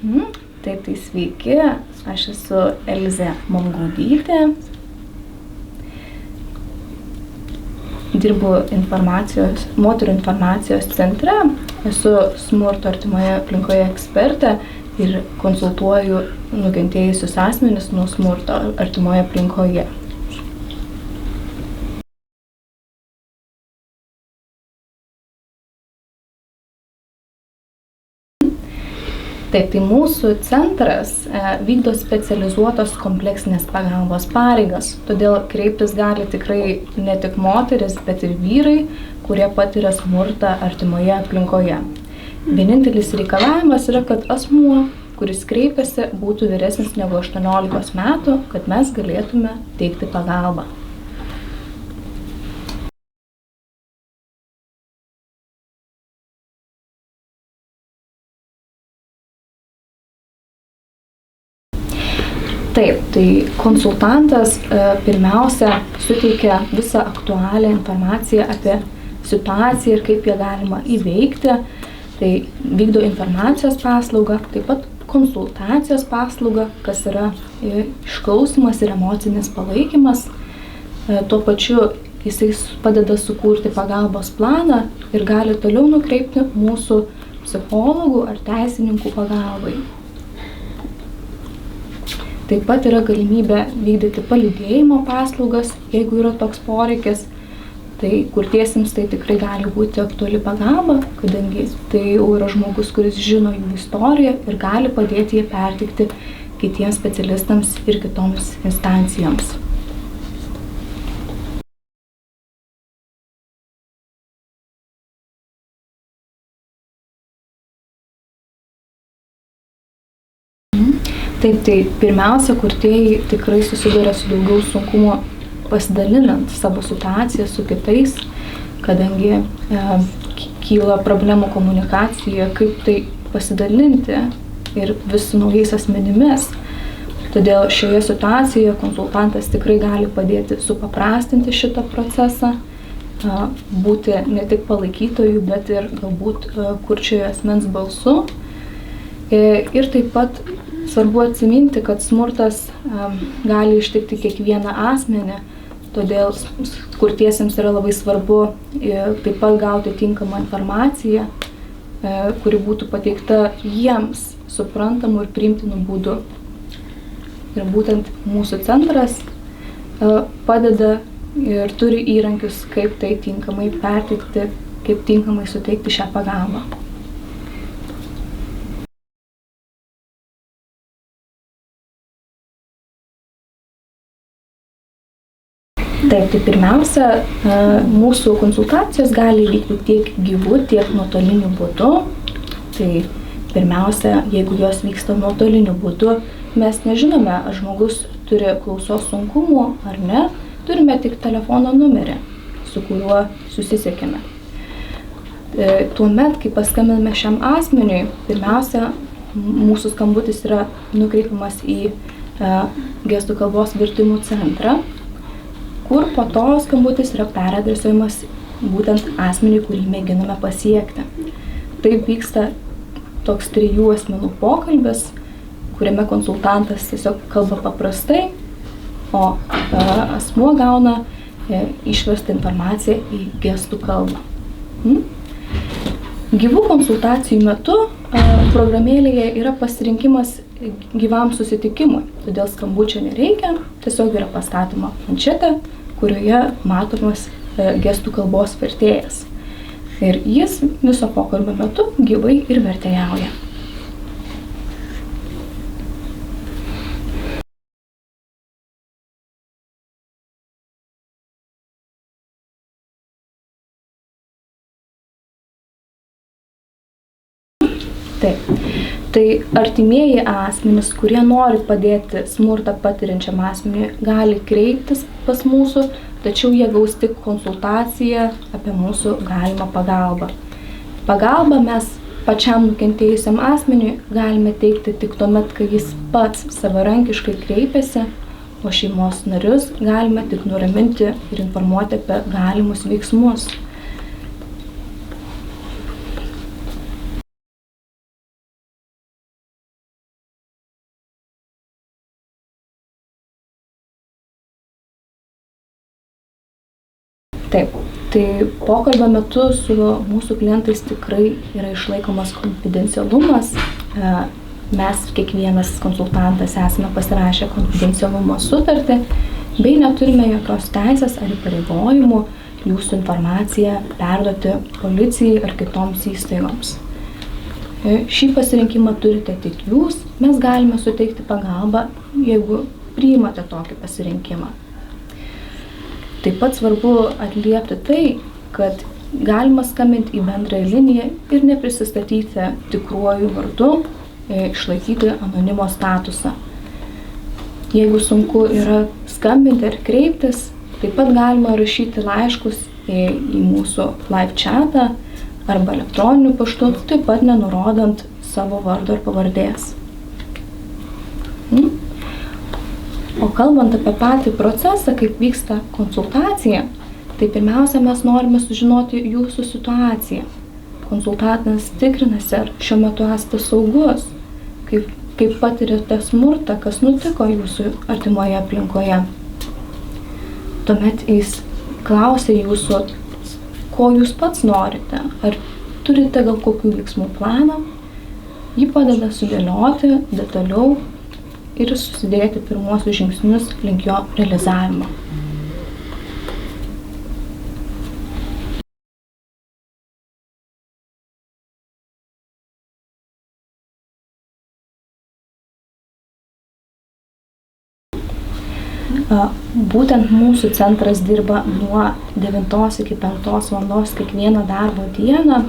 Taip, tai sveiki, aš esu Elzė Mongaudytė, dirbu moterų informacijos centre, esu smurto artimoje aplinkoje ekspertė ir konsultuoju nukentėjusius asmenis nuo smurto artimoje aplinkoje. Taip, tai mūsų centras vykdo specializuotos kompleksinės pagalbos pareigas, todėl kreiptis gali tikrai ne tik moteris, bet ir vyrai, kurie patiria smurtą artimoje aplinkoje. Vienintelis reikalavimas yra, kad asmuo, kuris kreipiasi, būtų vyresnis negu 18 metų, kad mes galėtume teikti pagalbą. Taip, tai konsultantas pirmiausia suteikia visą aktualią informaciją apie situaciją ir kaip ją galima įveikti. Tai vykdo informacijos paslaugą, taip pat konsultacijos paslaugą, kas yra išklausymas ir emocinis palaikymas. Tuo pačiu jisai padeda sukurti pagalbos planą ir gali toliau nukreipti mūsų psichologų ar teisininkų pagalbai. Taip pat yra galimybė vykdyti palydėjimo paslaugas, jeigu yra toks poreikis. Tai kurtiesiems tai tikrai gali būti aktuali pagalba, kadangi tai jau yra žmogus, kuris žino jų istoriją ir gali padėti jį perteikti kitiems specialistams ir kitoms instancijoms. Taip, tai pirmiausia, kurtieji tikrai susiduria su daugiau sunkumo pasidalinant savo situaciją su kitais, kadangi kyla problemų komunikacijoje, kaip tai pasidalinti ir vis su naujais asmenimis. Todėl šioje situacijoje konsultantas tikrai gali padėti supaprastinti šitą procesą, būti ne tik palaikytojų, bet ir galbūt kurčiojo asmens balsu. Ir taip pat svarbu atsiminti, kad smurtas gali ištikti kiekvieną asmenį, todėl kurtiesiems yra labai svarbu taip pat gauti tinkamą informaciją, kuri būtų pateikta jiems suprantamu ir priimtinu būdu. Ir būtent mūsų centras padeda ir turi įrankius, kaip tai tinkamai perteikti, kaip tinkamai suteikti šią pagalbą. Taip, tai pirmiausia, mūsų konsultacijos gali vykti tiek gyvu, tiek nuotoliniu būdu. Tai pirmiausia, jeigu jos vyksta nuotoliniu būdu, mes nežinome, ar žmogus turi klausos sunkumų ar ne, turime tik telefono numerį, su kuriuo susisiekėme. Tuomet, kai paskambiname šiam asmeniui, pirmiausia, mūsų skambutis yra nukreipiamas į gestų kalbos vertimų centrą, kur po to skambutis yra peradresuojamas būtent asmeniui, kurį mėginame pasiekti. Taip vyksta toks 3 asmenų pokalbis, kuriame konsultantas tiesiog kalba paprastai, o asmuo gauna išverstą informaciją į gestų kalbą. Gyvų konsultacijų metu programėlėje yra pasirinkimas gyvam susitikimui, todėl skambučio nereikia, tiesiog yra pastatoma planšetė, kurioje matomas gestų kalbos vertėjas. Ir jis viso pokalbio metu gyvai ir vertėjauja. Taip. Tai artimieji asmenys, kurie nori padėti smurtą patiriančiam asmeniui, gali kreiptis pas mūsų, tačiau jie gaus tik konsultaciją apie mūsų galimą pagalbą. Pagalbą mes pačiam nukentėjusiam asmeniui galime teikti tik tuomet, kai jis pats savarankiškai kreipiasi, o šeimos narius galime tik nuraminti ir informuoti apie galimus veiksmus. Taip, tai pokalbio metu su mūsų klientais tikrai yra išlaikomas konfidencialumas. Mes kiekvienas konsultantas esame pasirašę konfidencialumo sutartį, bei neturime jokios teisės ar įpareigojimų jūsų informaciją perduoti policijai ar kitoms įstaigoms. Šį pasirinkimą turite tik jūs, mes galime suteikti pagalbą, jeigu priimate tokį pasirinkimą. Taip pat svarbu atliepti tai, kad galima skambinti į bendrąją liniją ir neprisistatyti tikruoju vardu, išlaikyti anonimo statusą. Jeigu sunku yra skambinti ar kreiptis, taip pat galima rašyti laiškus į mūsų live chatą arba elektroniniu paštu, taip pat nenurodant savo vardo ir pavardės. O kalbant apie patį procesą, kaip vyksta konsultacija, tai pirmiausia, mes norime sužinoti jūsų situaciją. Konsultantas tikrinasi, ar šiuo metu esate saugus, kaip patirėte smurtą, kas nutiko jūsų artimoje aplinkoje. Tuomet jis klausia jūsų, ko jūs pats norite, ar turite gal kokių veiksmų planą. Jį padeda sudėlioti detaliau ir susidėti pirmuosius žingsnius link jo realizavimo. Būtent mūsų centras dirba nuo 9 iki 5 valandos kiekvieną darbo dieną.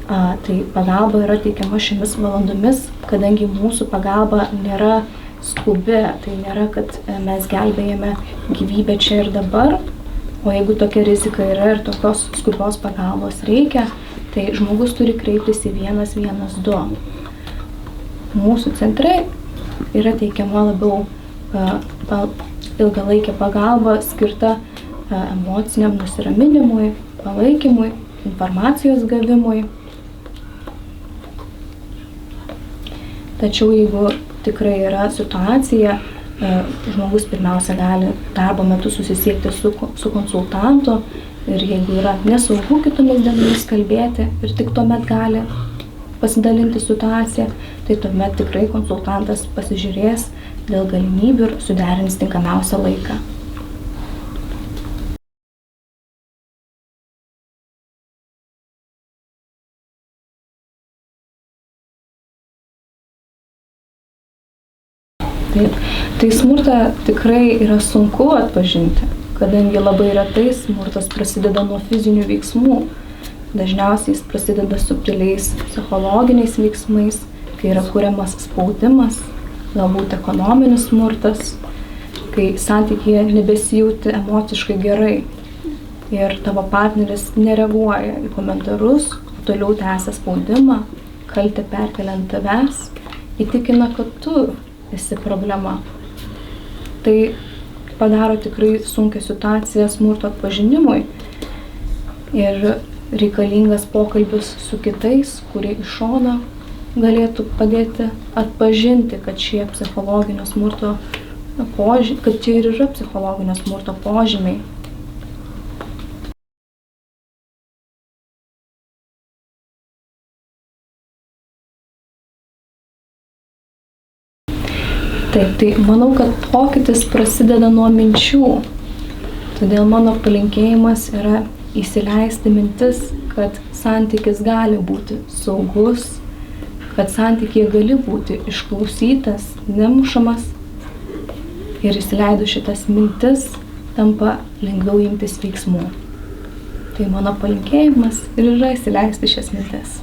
Tai pagalba yra teikiama šiomis valandomis, kadangi mūsų pagalba nėra skubi, tai nėra, kad mes gelbėjame gyvybę čia ir dabar, o jeigu tokia rizika yra ir tokios skubios pagalbos reikia, tai žmogus turi kreiptis į 112. Mūsų centre yra teikiama labiau ilgalaikė pagalba skirta emociniam nusiraminimui, palaikymui, informacijos gavimui. Tačiau jeigu tikrai yra situacija, žmogus pirmiausia gali darbo metu susisiekti su konsultantu ir jeigu yra nesaugu kitomis dienomis kalbėti ir tik tuomet gali pasidalinti situaciją, tai tuomet tikrai konsultantas pasižiūrės dėl galimybių ir suderins tinkamiausią laiką. Taip, tai smurtą tikrai yra sunku atpažinti, kadangi labai retai smurtas prasideda nuo fizinių veiksmų. Dažniausiai jis prasideda subtiliais psichologiniais veiksmais, kai yra kuriamas spaudimas, galbūt ekonominis smurtas, kai santykyje nebesijauti emociškai gerai ir tavo partneris nereaguoja į komentarus, toliau tęsia spaudimą, kaltę perkelia ant tavęs, įtikina, kad tu esi problema. Tai padaro tikrai sunkią situaciją smurto atpažinimui ir reikalingas pokalbis su kitais, kurie iš šono galėtų padėti atpažinti, kad šie psichologinio smurto kad čia ir yra psichologinio smurto požymiai. Taip, tai manau, kad pokytis prasideda nuo minčių. Todėl mano palinkėjimas yra įsileisti mintis, kad santykis gali būti saugus, kad santykyje gali būti išklausytas, nemušamas. Ir įsileidus šitas mintis, tampa lengviau imtis veiksmų. Tai mano palinkėjimas ir yra įsileisti šias mintis.